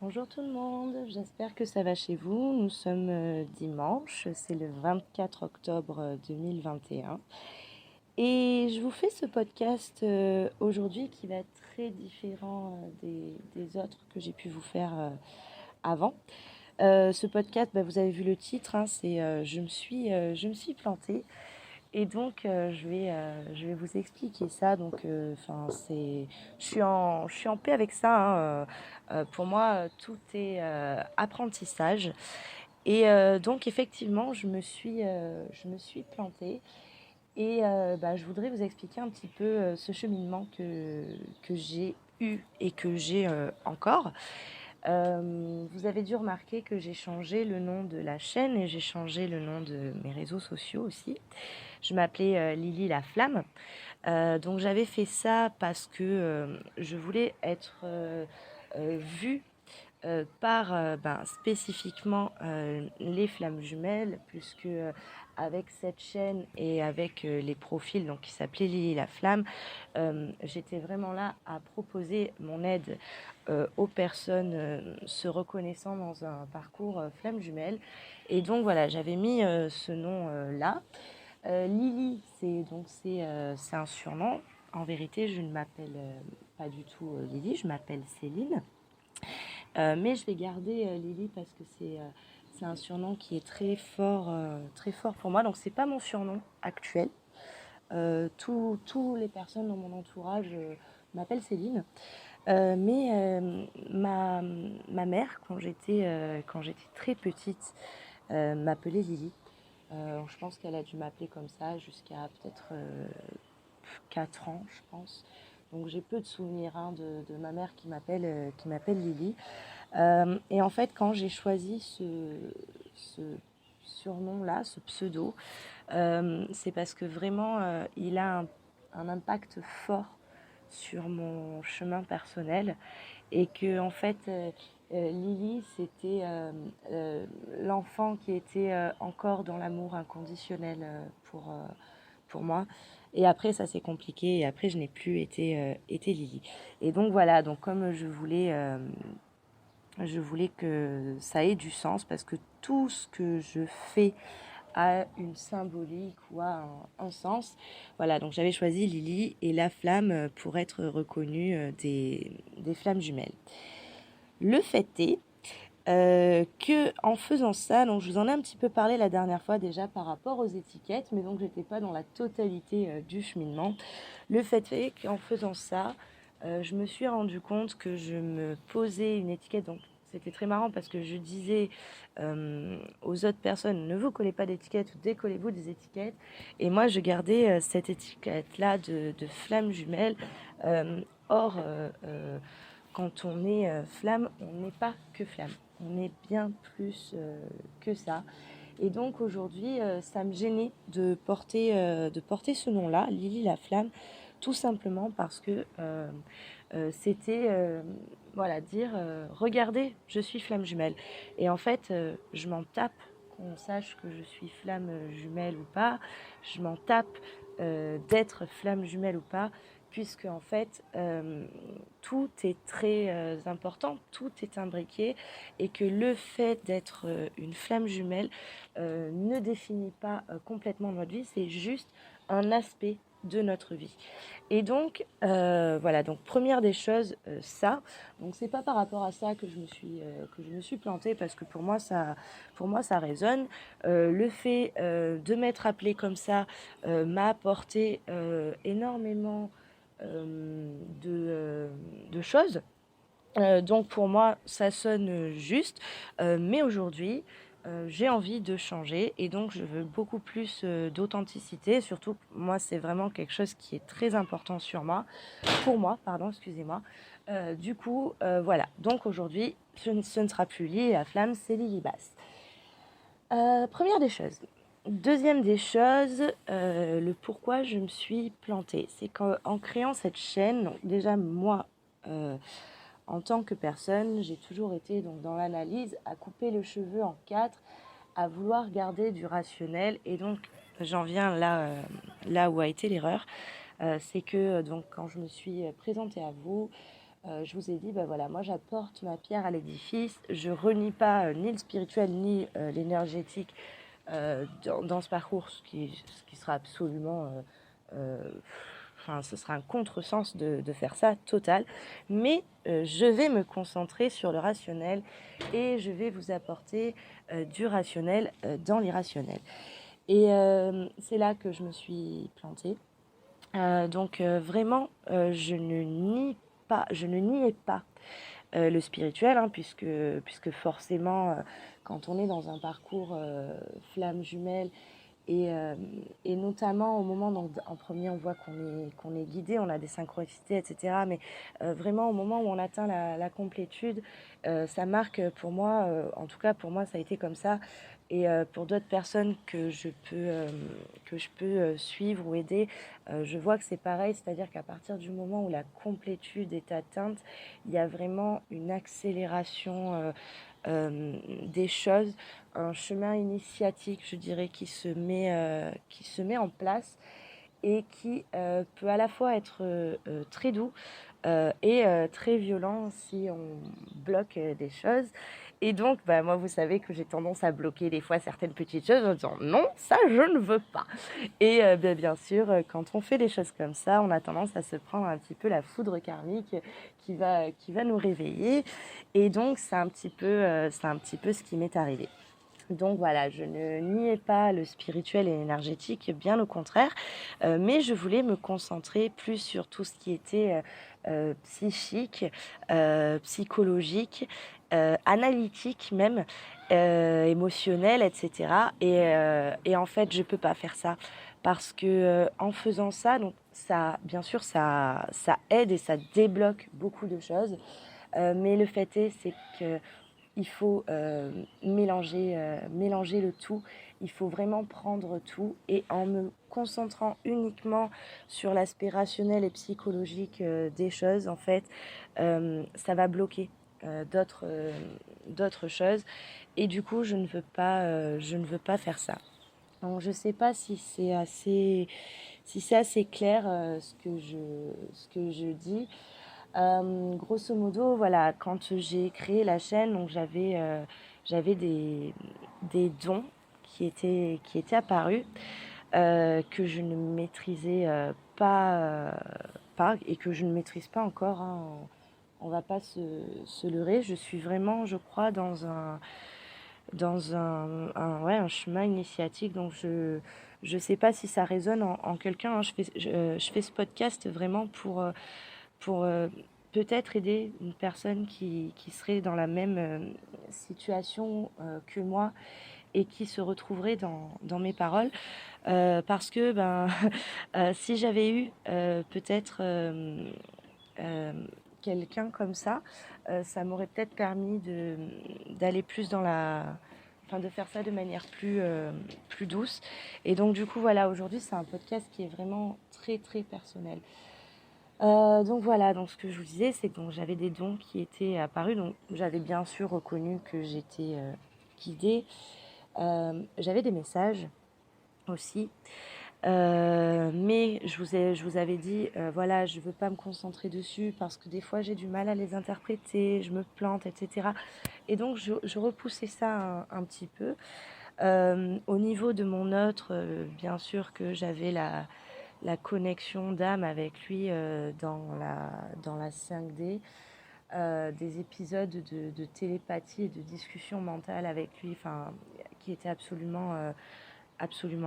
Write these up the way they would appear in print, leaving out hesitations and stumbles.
Bonjour tout le monde, j'espère que ça va chez vous. Nous sommes dimanche, c'est le 24 octobre 2021 et je vous fais ce podcast aujourd'hui qui va être très différent des autres que j'ai pu vous faire avant. Ce podcast, vous avez vu le titre, hein, c'est je me suis plantée. Et donc, je vais vous expliquer ça. Donc, je suis en paix avec ça, hein. Pour moi, tout est apprentissage. Et donc, effectivement, je me suis plantée. Et je voudrais vous expliquer un petit peu ce cheminement que j'ai eu et que j'ai encore. Vous avez dû remarquer que j'ai changé le nom de la chaîne et j'ai changé le nom de mes réseaux sociaux aussi. Je m'appelais Lily la Flamme. Donc j'avais fait ça parce que je voulais être vue par spécifiquement les flammes jumelles, puisque avec cette chaîne et avec les profils donc, qui s'appelaient Lily la Flamme, j'étais vraiment là à proposer mon aide aux personnes se reconnaissant dans un parcours flamme jumelle. Et donc voilà, j'avais mis ce nom là. Lily, c'est un surnom. En vérité, je ne m'appelle pas du tout Lily, je m'appelle Céline. Mais je vais garder Lily parce que c'est un surnom qui est très fort pour moi. Donc c'est pas mon surnom actuel. Tous les personnes dans mon entourage m'appellent Céline. Ma mère, quand j'étais très petite, m'appelait Lily. Je pense qu'elle a dû m'appeler comme ça jusqu'à peut-être 4 ans, je pense. Donc j'ai peu de souvenirs hein, de ma mère qui m'appelle Lily. Et en fait, quand j'ai choisi ce surnom-là, ce pseudo, c'est parce que vraiment, il a un impact fort sur mon chemin personnel et que en fait Lily c'était l'enfant qui était encore dans l'amour inconditionnel pour moi et après ça s'est compliqué et après je n'ai plus été Lily et donc voilà donc comme je voulais que ça ait du sens parce que tout ce que je fais a une symbolique ou a un sens. Voilà, donc j'avais choisi Lily et la flamme pour être reconnue des flammes jumelles. Le fait est que en faisant ça, donc je vous en ai un petit peu parlé la dernière fois déjà par rapport aux étiquettes, mais donc j'étais pas dans la totalité du cheminement. Le fait est qu'en faisant ça, je me suis rendu compte que je me posais une étiquette. Donc c'était très marrant parce que je disais aux autres personnes ne vous collez pas d'étiquette ou décollez-vous des étiquettes. Et moi je gardais cette étiquette-là de flamme jumelle. Euh, or, quand on est flamme, on n'est pas que flamme. On est bien plus que ça. Et donc aujourd'hui, ça me gênait de porter ce nom-là, Lily la Flamme, tout simplement parce que c'était voilà, dire regardez, je suis flamme jumelle. Et en fait, je m'en tape qu'on sache que je suis flamme jumelle ou pas. Je m'en tape d'être flamme jumelle ou pas, puisque en fait, tout est très important, tout est imbriqué, et que le fait d'être une flamme jumelle ne définit pas complètement notre vie, c'est juste un aspect de notre vie. Et donc, voilà, donc première des choses, ça. Donc, c'est pas par rapport à ça que je me suis plantée, parce que pour moi, ça résonne. Le fait de m'être appelée comme ça m'a apporté énormément de choses. Donc pour moi, ça sonne juste. Mais aujourd'hui, j'ai envie de changer et donc je veux beaucoup plus d'authenticité. Surtout, moi, c'est vraiment quelque chose qui est très important pour moi, pardon, excusez-moi. Voilà. Donc aujourd'hui, ce ne sera plus Lily la Flamme, c'est Lily Bass. Première des choses. Deuxième des choses, le pourquoi je me suis plantée. C'est qu'en créant cette chaîne, donc déjà moi, en tant que personne, j'ai toujours été donc, dans l'analyse, à couper le cheveu en quatre, à vouloir garder du rationnel. Et donc, j'en viens là où a été l'erreur. C'est que donc, quand je me suis présentée à vous, je vous ai dit, bah voilà, moi j'apporte ma pierre à l'édifice, je renie pas ni le spirituel ni l'énergétique dans ce parcours, ce qui sera absolument... Enfin, ce sera un contresens de faire ça total, mais je vais me concentrer sur le rationnel et je vais vous apporter du rationnel dans l'irrationnel. Et c'est là que je me suis plantée. Donc vraiment, je ne niais pas le spirituel, hein, puisque forcément, quand on est dans un parcours flamme jumelle, et, euh, et notamment au moment, donc, en premier, on voit qu'on est guidé, on a des synchronicités, etc. Mais vraiment, au moment où on atteint la complétude, ça marque pour moi, en tout cas pour moi, ça a été comme ça. Et pour d'autres personnes que je peux suivre ou aider, je vois que c'est pareil, c'est-à-dire qu'à partir du moment où la complétude est atteinte, il y a vraiment une accélération des choses, un chemin initiatique, je dirais, qui se met en place et qui peut à la fois être très doux et très violent si on bloque des choses. Et donc, bah, moi, vous savez que j'ai tendance à bloquer des fois certaines petites choses en disant non, ça, je ne veux pas. Et bah, bien sûr, quand on fait des choses comme ça, on a tendance à se prendre un petit peu la foudre karmique qui va nous réveiller. Et donc, c'est un petit peu ce qui m'est arrivé. Donc voilà, je ne niais pas le spirituel et l'énergétique, bien au contraire, mais je voulais me concentrer plus sur tout ce qui était psychique, psychologique, analytique même, émotionnel, etc. Et en fait, je ne peux pas faire ça parce que en faisant ça, donc ça, bien sûr, ça aide et ça débloque beaucoup de choses. Mais le fait est, c'est que il faut mélanger le tout. Il faut vraiment prendre tout. Et en me concentrant uniquement sur l'aspect rationnel et psychologique des choses, en fait, ça va bloquer d'autres choses. Et du coup, je ne veux pas faire ça. Donc, je ne sais pas si c'est assez clair ce que je dis. Grosso modo, voilà, quand j'ai créé la chaîne, donc j'avais des dons qui étaient apparus, que je ne maîtrisais pas et que je ne maîtrise pas encore, hein. On va pas se leurrer. Je suis vraiment, je crois, ouais, un chemin initiatique. Donc je sais pas si ça résonne en quelqu'un, hein. Je fais ce podcast vraiment pour peut-être aider une personne qui serait dans la même situation que moi et qui se retrouverait dans mes paroles. Parce que ben, si j'avais eu peut-être euh, quelqu'un comme ça m'aurait peut-être permis d'aller plus dans enfin, de faire ça de manière plus douce. Et donc du coup, voilà, aujourd'hui, c'est un podcast qui est vraiment très, très personnel. Donc voilà, donc ce que je vous disais, c'est que j'avais des dons qui étaient apparus. Donc j'avais bien sûr reconnu que j'étais guidée. J'avais des messages aussi. Mais je vous avais dit, voilà, je ne veux pas me concentrer dessus parce que des fois j'ai du mal à les interpréter, je me plante, etc. Et donc je repoussais ça un petit peu. Au niveau de mon autre, bien sûr que j'avais la connexion d'âme avec lui dans la 5D, des épisodes de télépathie et de discussion mentale avec lui, enfin, qui étaient absolument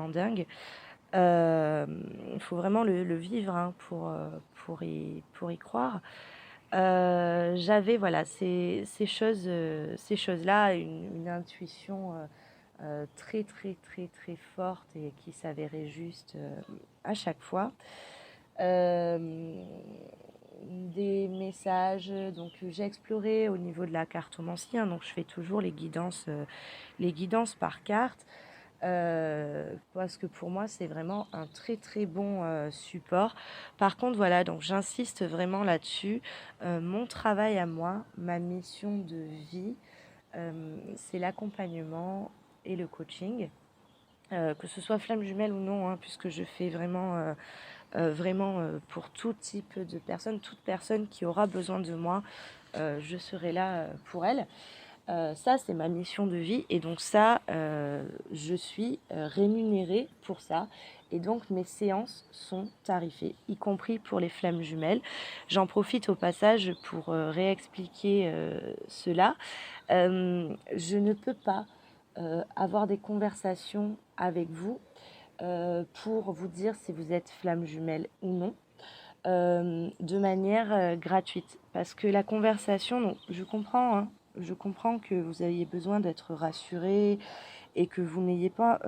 dingues. Il faut vraiment le vivre, hein, pour y croire. J'avais voilà ces choses-là, une intuition très très très très forte et qui s'avérait juste à chaque fois. Euh, des messages donc j'ai exploré au niveau de la cartomancie, hein, donc je fais toujours les guidances par carte. Parce que pour moi c'est vraiment un très très bon support. Par contre voilà, donc j'insiste vraiment là-dessus. Mon travail à moi, ma mission de vie, c'est l'accompagnement et le coaching. que ce soit flamme jumelle ou non, hein, puisque je fais vraiment, pour tout type de personne, toute personne qui aura besoin de moi, je serai là pour elle. Ça, c'est ma mission de vie et donc ça, je suis rémunérée pour ça. Et donc mes séances sont tarifées, y compris pour les flammes jumelles. J'en profite au passage pour réexpliquer cela. Je ne peux pas avoir des conversations avec vous pour vous dire si vous êtes flamme jumelle ou non. De manière gratuite. Parce que la conversation, donc, je comprends que vous ayez besoin d'être rassuré et que vous n'ayez pas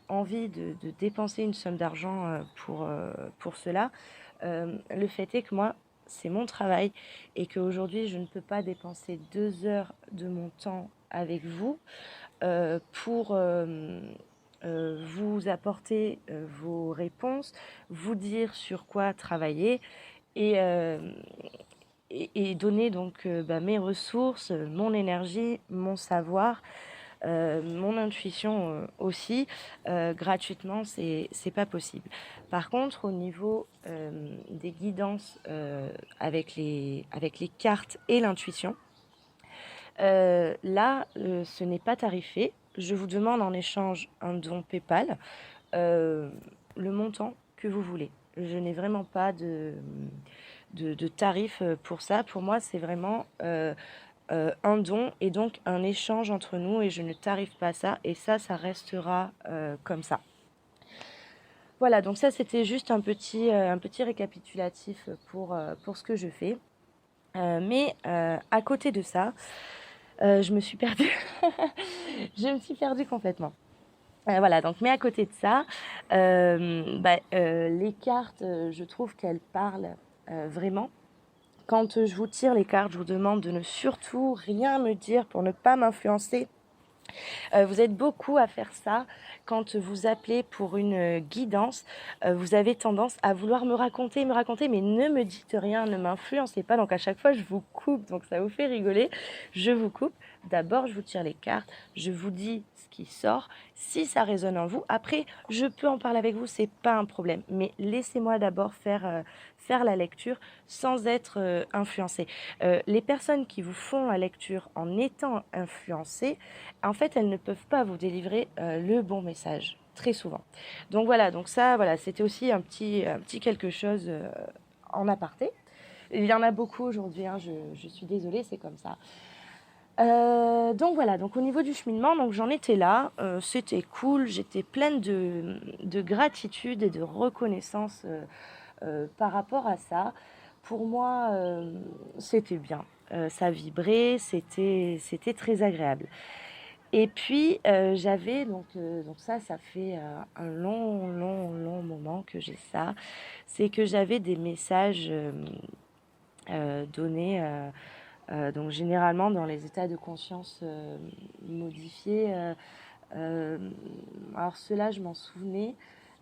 envie de dépenser une somme d'argent pour cela. Le fait est que moi, c'est mon travail et qu'aujourd'hui, je ne peux pas dépenser 2 heures de mon temps avec vous pour vous apporter vos réponses, vous dire sur quoi travailler et, et donner donc mes ressources, mon énergie, mon savoir, mon intuition aussi gratuitement, c'est pas possible. Par contre, au niveau des guidances avec les cartes et l'intuition, là, ce n'est pas tarifé. Je vous demande en échange un don PayPal, le montant que vous voulez. Je n'ai vraiment pas de tarif pour ça. Pour moi, c'est vraiment un don et donc un échange entre nous et je ne tarife pas ça. Et ça restera comme ça. Voilà, donc ça, c'était juste un petit récapitulatif pour ce que je fais. Mais à côté de ça, je me suis perdue. Je me suis perdue complètement. Voilà, donc, mais à côté de ça, les cartes, je trouve qu'elles parlent vraiment. Quand je vous tire les cartes, je vous demande de ne surtout rien me dire pour ne pas m'influencer. Vous êtes beaucoup à faire ça. Quand vous appelez pour une guidance, vous avez tendance à vouloir me raconter, mais ne me dites rien, ne m'influencez pas. Donc à chaque fois, je vous coupe. Donc ça vous fait rigoler. Je vous coupe. D'abord, je vous tire les cartes. Je vous dis ce qui sort. Si ça résonne en vous, après, je peux en parler avec vous. C'est pas un problème. Mais laissez-moi d'abord faire la lecture sans être influencée. Les personnes qui vous font la lecture en étant influencées, en fait, elles ne peuvent pas vous délivrer le bon message, très souvent. Donc voilà, donc ça, voilà, c'était aussi un petit quelque chose en aparté. Il y en a beaucoup aujourd'hui, hein, je suis désolée, c'est comme ça. Donc voilà, donc au niveau du cheminement, donc j'en étais là, c'était cool, j'étais pleine de gratitude et de reconnaissance par rapport à ça. Pour moi, c'était bien, ça vibrait, c'était très agréable. Et puis j'avais donc ça fait un long moment que j'ai ça. C'est que j'avais des messages donnés donc généralement dans les états de conscience modifiés. Euh, alors ceux-là, je m'en souvenais,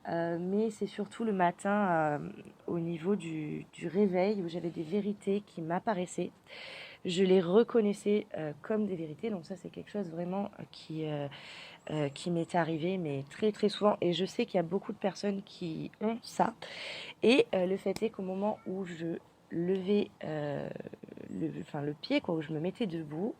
mais c'est surtout le matin au niveau du réveil où j'avais des vérités qui m'apparaissaient. Je les reconnaissais comme des vérités. Donc ça, c'est quelque chose vraiment qui m'est arrivé, mais très très souvent. Et je sais qu'il y a beaucoup de personnes qui ont ça. Et le fait est qu'au moment où je levais le pied, quoi, où je me mettais debout,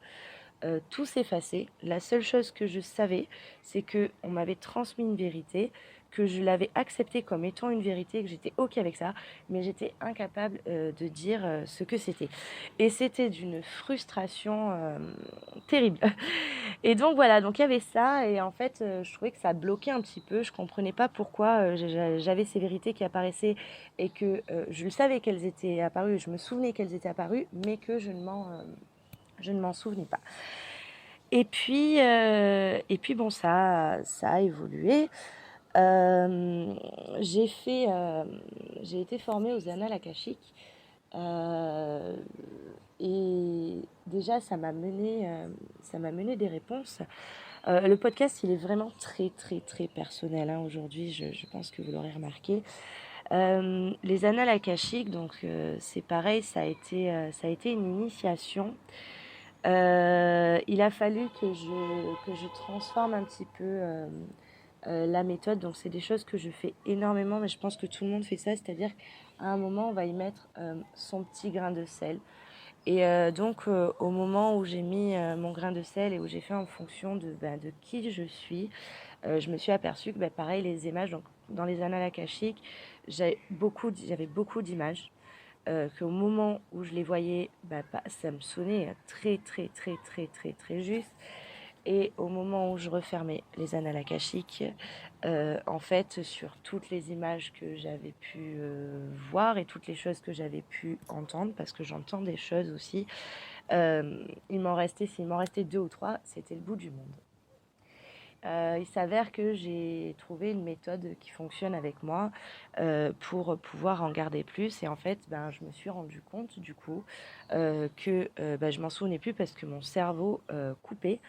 tout s'effaçait. La seule chose que je savais, c'est que on m'avait transmis une vérité, que je l'avais acceptée comme étant une vérité, que j'étais ok avec ça, mais j'étais incapable de dire ce que c'était. Et c'était d'une frustration terrible. Et donc voilà, donc il y avait ça, et en fait, je trouvais que ça bloquait un petit peu. Je comprenais pas pourquoi j'avais ces vérités qui apparaissaient et que je le savais qu'elles étaient apparues, je me souvenais qu'elles étaient apparues, mais que je ne m'en souvenais pas. Et puis bon, ça a évolué. Euh, j'ai été formée aux annales akashiques. Euh, et déjà, ça m'a mené des réponses. Le podcast, il est vraiment très, très, très personnel, hein, aujourd'hui. Je pense que vous l'aurez remarqué. Les annales akashiques, donc c'est pareil, ça a été une initiation. Il a fallu que je transforme un petit peu la méthode. Donc c'est des choses que je fais énormément, mais je pense que tout le monde fait ça, c'est-à-dire qu'à un moment, on va y mettre son petit grain de sel. Et donc, au moment où j'ai mis mon grain de sel et où j'ai fait en fonction de qui je suis, je me suis aperçue que, pareil, les images, donc, dans les annales akashiques, j'avais beaucoup d'images. Qu'au moment où je les voyais, ça me sonnait très, très, très, très, très, très juste. Et au moment où je refermais les annales akashiques, en fait, sur toutes les images que j'avais pu voir et toutes les choses que j'avais pu entendre, parce que j'entends des choses aussi, s'il m'en restait deux ou trois, c'était le bout du monde. Il s'avère que j'ai trouvé une méthode qui fonctionne avec moi pour pouvoir en garder plus. Et en fait, je me suis rendu compte du coup que je m'en souvenais plus parce que mon cerveau coupait.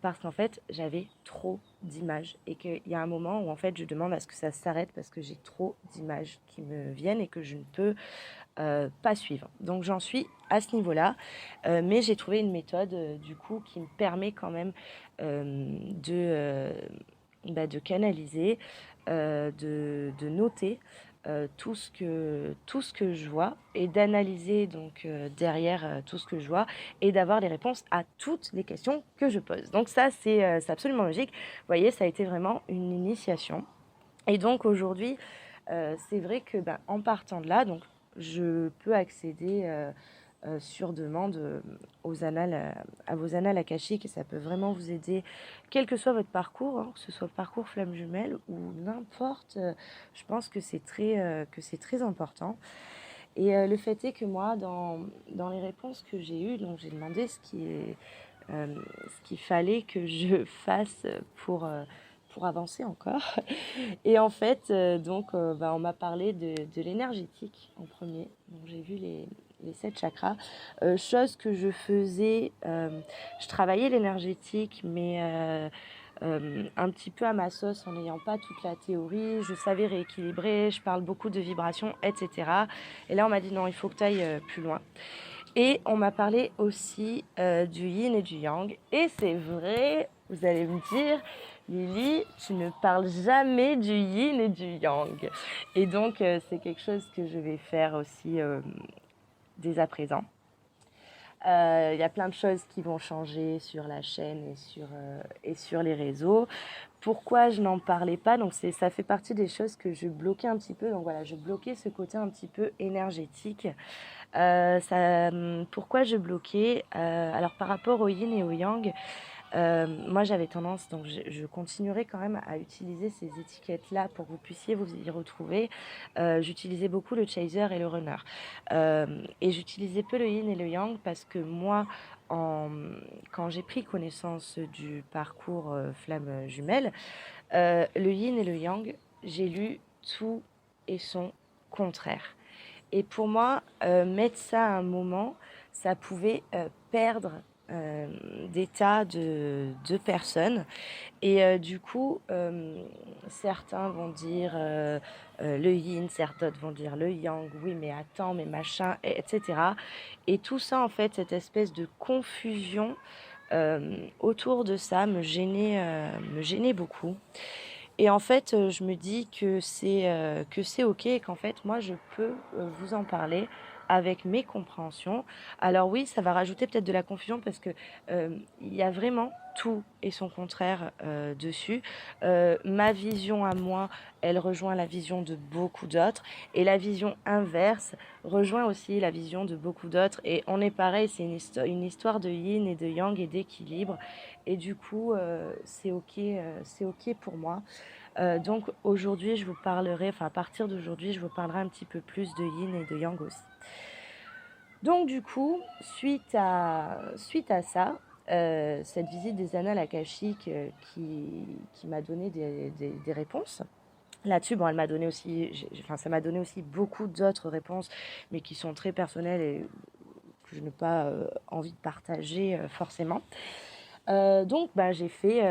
Parce qu'en fait, j'avais trop d'images. Et qu'il y a un moment où en fait, je demande à ce que ça s'arrête parce que j'ai trop d'images qui me viennent et que je ne peux pas suivre. Donc j'en suis à ce niveau-là, mais j'ai trouvé une méthode du coup qui me permet quand même de canaliser, de noter tout ce que je vois et d'analyser donc derrière tout ce que je vois et d'avoir les réponses à toutes les questions que je pose. Donc ça c'est absolument logique. Vous voyez, ça a été vraiment une initiation. Et donc aujourd'hui, c'est vrai que en partant de là, donc je peux accéder sur demande à vos annales akashiques et ça peut vraiment vous aider, quel que soit votre parcours, hein, que ce soit le parcours flamme jumelle ou n'importe. Je pense que c'est très important. Et le fait est que moi, dans les réponses que j'ai eues, donc j'ai demandé ce qu'il fallait que je fasse pour avancer encore. Et en fait, on m'a parlé de l'énergétique en premier. Donc, j'ai vu les 7 chakras. Chose que je faisais, je travaillais l'énergétique, mais un petit peu à ma sauce en n'ayant pas toute la théorie. Je savais rééquilibrer, je parle beaucoup de vibrations, etc. Et là, on m'a dit non, il faut que tu ailles plus loin. Et on m'a parlé aussi du yin et du yang. Et c'est vrai, vous allez me dire, Lily, tu ne parles jamais du yin et du yang. Et donc, c'est quelque chose que je vais faire aussi dès à présent. Il y a plein de choses qui vont changer sur la chaîne et sur les réseaux. Pourquoi je n'en parlais pas? Donc ça fait partie des choses que je bloquais un petit peu. Donc voilà, je bloquais ce côté un petit peu énergétique. Pourquoi je bloquais? Alors par rapport au yin et au yang, moi j'avais tendance, donc je continuerai quand même à utiliser ces étiquettes-là pour que vous puissiez vous y retrouver. J'utilisais beaucoup le chaser et le runner. Et j'utilisais peu le yin et le yang parce que moi, quand j'ai pris connaissance du parcours flamme jumelle, le yin et le yang, j'ai lu tout et son contraire. Et pour moi, mettre ça à un moment, ça pouvait perdre des tas de personnes. Et du coup, certains vont dire le yin, certains vont dire le yang, oui, mais attends, mais machin, etc. Et tout ça, en fait, cette espèce de confusion autour de ça me gênait beaucoup. Et en fait, je me dis que c'est OK et qu'en fait, moi, je peux vous en parler avec mes compréhensions. Alors oui, ça va rajouter peut-être de la confusion parce que il y a vraiment tout et son contraire dessus. Ma vision à moi, elle rejoint la vision de beaucoup d'autres et la vision inverse rejoint aussi la vision de beaucoup d'autres. Et on est pareil, c'est une histoire de yin et de yang et d'équilibre. Et du coup, c'est OK pour moi. Donc aujourd'hui, je vous parlerai, enfin à partir d'aujourd'hui, je vous parlerai un petit peu plus de yin et de yang aussi. Donc du coup, suite à ça, cette visite des annales akashiques qui m'a donné des réponses. Là-dessus, bon, elle m'a donné aussi, ça m'a donné aussi beaucoup d'autres réponses, mais qui sont très personnelles et que je n'ai pas envie de partager forcément. Donc, bah, j'ai fait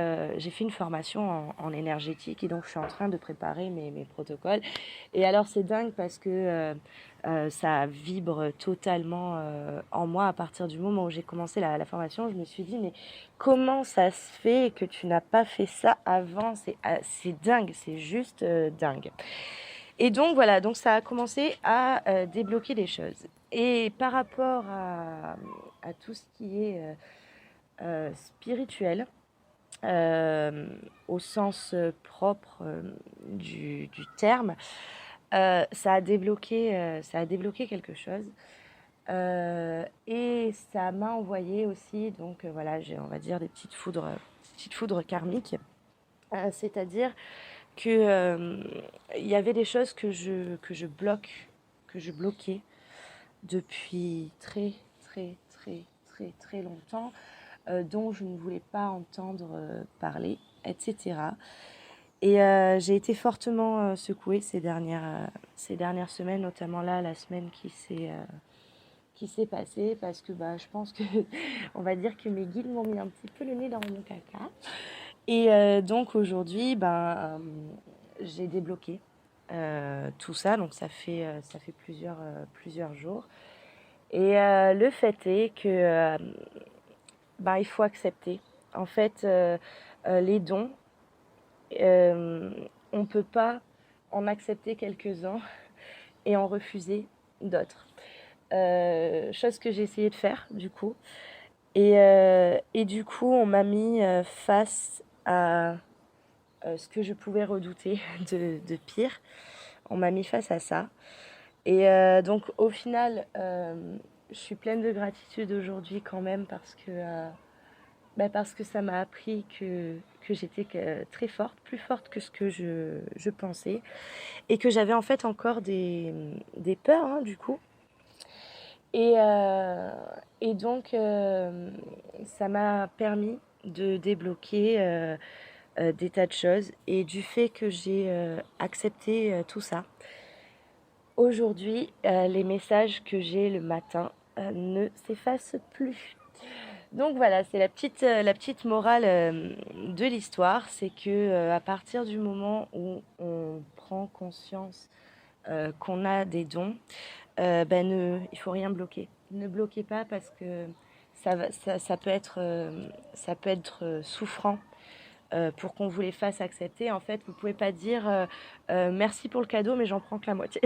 une formation en énergétique et donc je suis en train de préparer mes protocoles. Et alors, c'est dingue parce que ça vibre totalement en moi à partir du moment où j'ai commencé la formation. Je me suis dit, mais comment ça se fait que tu n'as pas fait ça avant? C'est dingue, c'est juste dingue. Et donc, voilà, donc ça a commencé à débloquer des choses. Et par rapport à tout ce qui est spirituel, euh, au sens propre du terme, ça a débloqué quelque chose. Et ça m'a envoyé aussi, donc voilà, j'ai, on va dire, des petites foudres karmiques. C'est-à-dire que il y avait des choses que je bloquais depuis très longtemps, dont je ne voulais pas entendre parler, etc. Et j'ai été fortement secouée ces dernières semaines, notamment là, la semaine qui s'est passée, parce que bah, je pense que, on va dire que mes guides m'ont mis un petit peu le nez dans mon caca. Et donc aujourd'hui, ben, j'ai débloqué tout ça, donc ça fait plusieurs jours. Et le fait est que ben, il faut accepter. En fait, les dons, euh, on ne peut pas en accepter quelques-uns et en refuser d'autres. Chose que j'ai essayé de faire, du coup. Et du coup, on m'a mis face à ce que je pouvais redouter de pire. On m'a mis face à ça. Et donc, au final, je suis pleine de gratitude aujourd'hui quand même parce que ça m'a appris que j'étais très forte, plus forte que ce que je pensais, et que j'avais en fait encore des peurs, hein, du coup. Et, euh, et donc, ça m'a permis de débloquer des tas de choses. Et du fait que j'ai accepté tout ça, aujourd'hui, les messages que j'ai le matin ne s'effacent plus. Donc voilà, c'est la petite morale de l'histoire, c'est que à partir du moment où on prend conscience qu'on a des dons, il faut rien bloquer. Ne bloquez pas parce que ça peut être souffrant pour qu'on vous les fasse accepter. En fait, vous pouvez pas dire merci pour le cadeau, mais j'en prends que la moitié.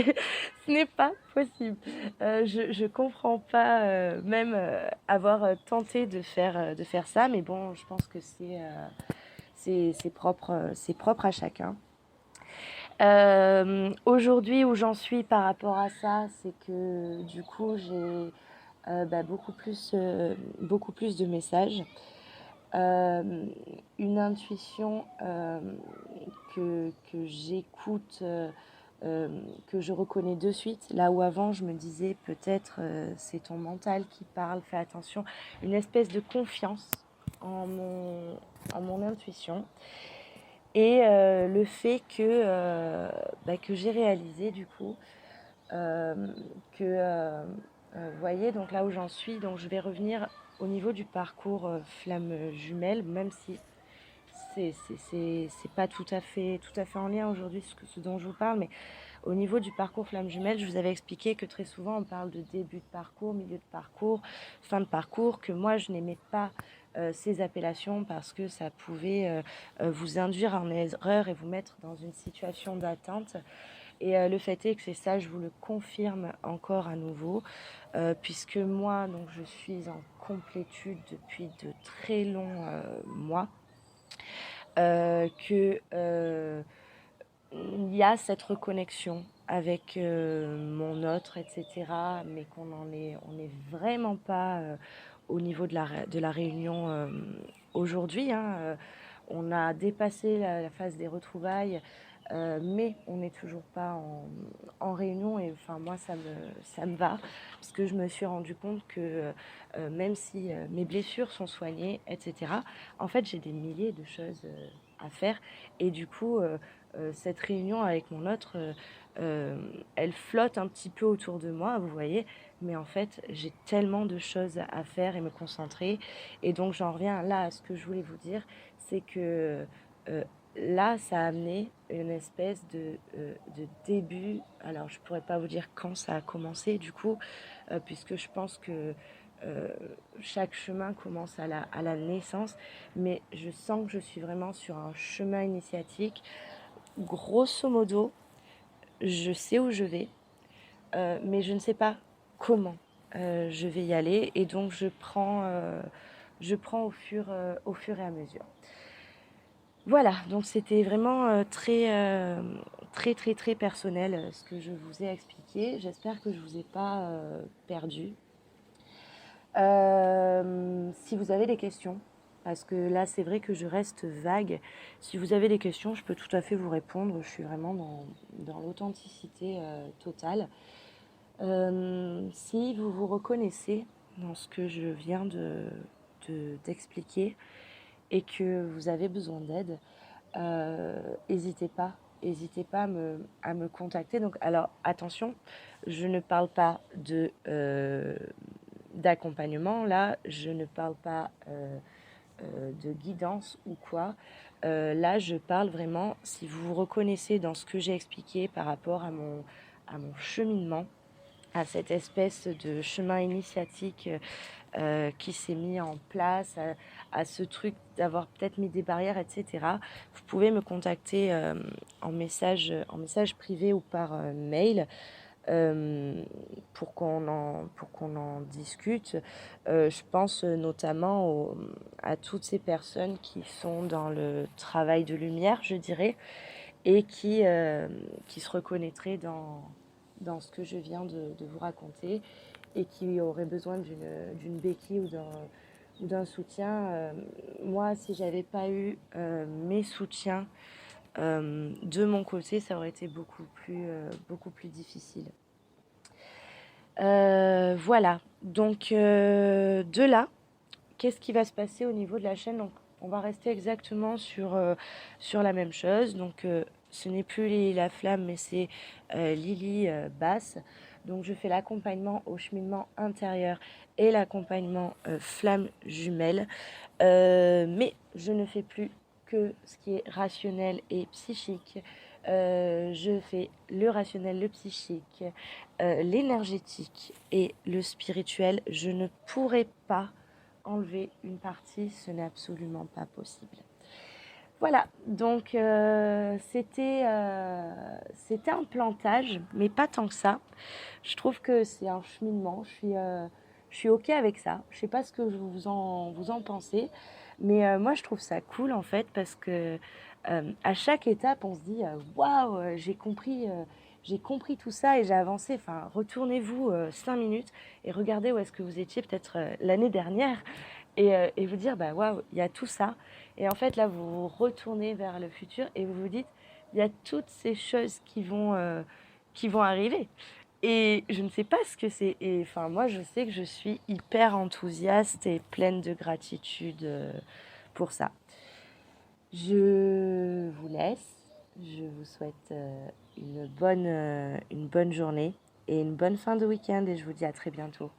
Ce n'est pas possible. Je comprends pas même avoir tenté de faire ça, mais bon, je pense que c'est propre à chacun. Aujourd'hui, où j'en suis par rapport à ça, c'est que du coup, j'ai beaucoup plus de messages. Euh, une intuition que j'écoute, que je reconnais de suite, là où avant je me disais peut-être c'est ton mental qui parle, fais attention, une espèce de confiance en en mon intuition. Et le fait que j'ai réalisé du coup euh, que, vous voyez, donc là où j'en suis, donc je vais revenir au niveau du parcours flamme jumelle, même si c'est pas tout à fait en lien aujourd'hui ce dont je vous parle, mais au niveau du parcours flamme jumelle, je vous avais expliqué que très souvent on parle de début de parcours, milieu de parcours, fin de parcours, que moi je n'aimais pas ces appellations parce que ça pouvait vous induire en erreur et vous mettre dans une situation d'attente. Et le fait est que c'est ça, je vous le confirme encore à nouveau, puisque moi, donc, je suis en complétude depuis de très longs mois, que il y a cette reconnexion avec mon autre, etc., mais on n'est vraiment pas au niveau de la réunion aujourd'hui, hein. On a dépassé la phase des retrouvailles, mais on n'est toujours pas en réunion. Et enfin, moi, ça me va, parce que je me suis rendu compte que même si mes blessures sont soignées, etc., en fait, j'ai des milliers de choses à faire. Et du coup, cette réunion avec mon autre, elle flotte un petit peu autour de moi, vous voyez, mais en fait, j'ai tellement de choses à faire et me concentrer. Et donc, j'en reviens là à ce que je voulais vous dire, c'est que euh, là, ça a amené une espèce de début. Alors, je pourrais pas vous dire quand ça a commencé, du coup, puisque je pense que euh, chaque chemin commence à la naissance, mais je sens que je suis vraiment sur un chemin initiatique. Grosso modo, je sais où je vais, mais je ne sais pas comment je vais y aller, et donc je prends au fur et à mesure. Voilà, donc c'était vraiment très personnel ce que je vous ai expliqué. J'espère que je ne vous ai pas perdu. Si vous avez des questions, parce que là c'est vrai que je reste vague, si vous avez des questions, je peux tout à fait vous répondre. Je suis vraiment dans l'authenticité totale. Si vous vous reconnaissez dans ce que je viens d'expliquer et que vous avez besoin d'aide, n'hésitez pas. N'hésitez pas à me contacter. Donc, alors attention, je ne parle pas d'accompagnement. Là, je ne parle pas de guidance ou quoi. Là, je parle vraiment, si vous vous reconnaissez dans ce que j'ai expliqué par rapport à mon cheminement, à cette espèce de chemin initiatique qui s'est mis en place, à ce truc d'avoir peut-être mis des barrières, etc. Vous pouvez me contacter en message privé ou par mail pour qu'on en discute. Je pense notamment à toutes ces personnes qui sont dans le travail de lumière, je dirais, et qui se reconnaîtraient dans ce que je viens de vous raconter et qui auraient besoin d'une béquille ou d'un soutien. Moi, si j'avais pas eu mes soutiens de mon côté, ça aurait été beaucoup plus difficile. Voilà, donc de là, qu'est-ce qui va se passer au niveau de la chaîne? Donc, on va rester exactement sur la même chose. Donc, ce n'est plus Lily la flamme, mais c'est Lily basse. Donc, je fais l'accompagnement au cheminement intérieur et l'accompagnement flamme jumelle. Mais je ne fais plus que ce qui est rationnel et psychique. Je fais le rationnel, le psychique, l'énergétique et le spirituel. Je ne pourrais pas enlever une partie, ce n'est absolument pas possible. Voilà, donc c'était un plantage, mais pas tant que ça. Je trouve que c'est un cheminement, je suis OK avec ça. Je sais pas ce que vous en pensez, mais moi je trouve ça cool en fait, parce que à chaque étape on se dit waouh, j'ai compris tout ça et j'ai avancé. Enfin, retournez-vous 5 minutes et regardez où est-ce que vous étiez peut-être l'année dernière, et vous dire bah waouh, il y a tout ça. Et en fait là vous vous retournez vers le futur et vous vous dites il y a toutes ces choses qui vont arriver. Et je ne sais pas ce que c'est. Et enfin, moi, je sais que je suis hyper enthousiaste et pleine de gratitude pour ça. Je vous laisse. Je vous souhaite une bonne journée et une bonne fin de week-end. Et je vous dis à très bientôt.